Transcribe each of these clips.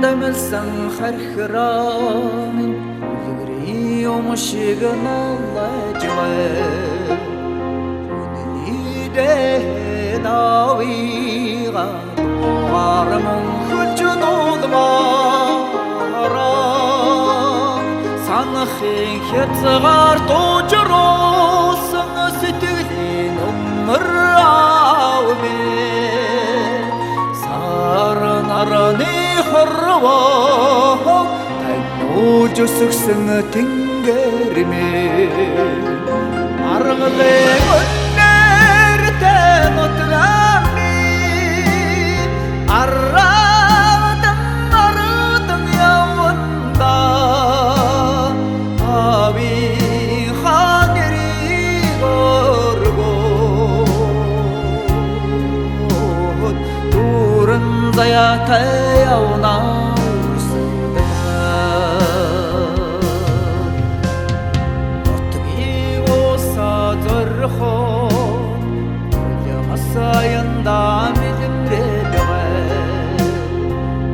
Дамылсан хархраамын үлгэрийн өмшиг наллажвэ үнэлидэ навига дуармон хүлжнүүлмара санахын хязгаар дуужруусан сэтгэлийн өмөр аавэ саранараны хорвоо тайнууж өсгсөн тэнгэрмээ аргалын өнөртэй нутгами арадан яванда ави ханэрийг өргөө дуран заяатай явна Sayında milimrebe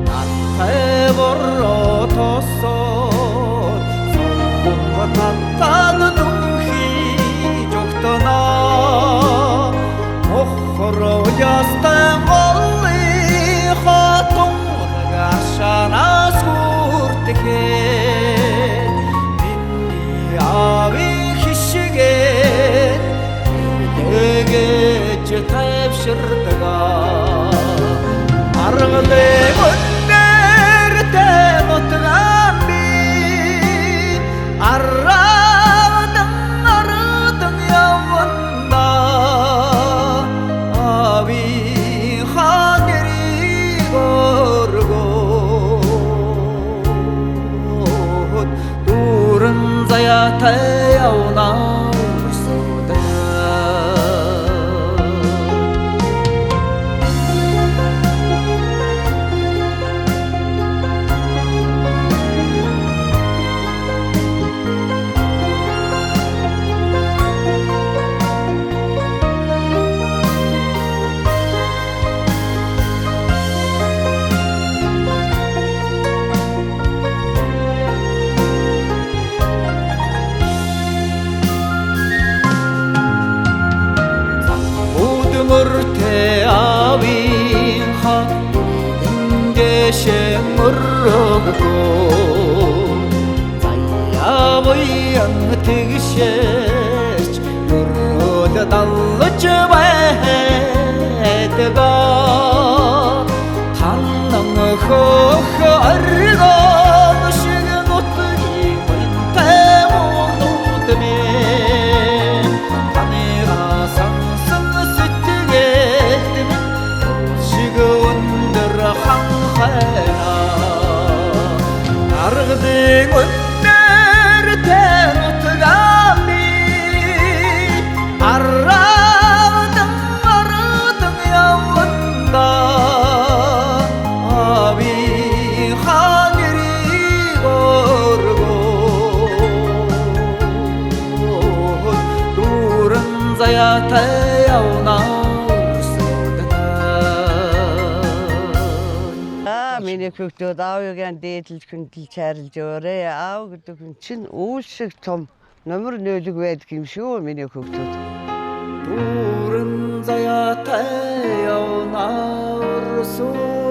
Natte borro tosot Songa tattadı dunhi joktana Okhro yastan olli khatun Gashana skurtike Minni avi kişigen Tepşirdiga argılın önlerden oturami arradın yavunda abi haneri gorgot durun zayata yavna Murte avinha ingeshe murrogo Zayavoyan tigshech murroda dallıcı bayetega Tannan hoh argan şigin otgi minte monudme Tanira sansın Argıdın önlerden otugami Arradın yavunda Abi haneri gorgot Durun zayata yavna Миний хүүхдүүд аавыгийн дээдлж хүндэл чарилж өрөө аав гэдэг хүн чинь үйл шиг том номер 0 байдаг юм шүү миний хүүхдүүд. Дуран заяатай явна орсоо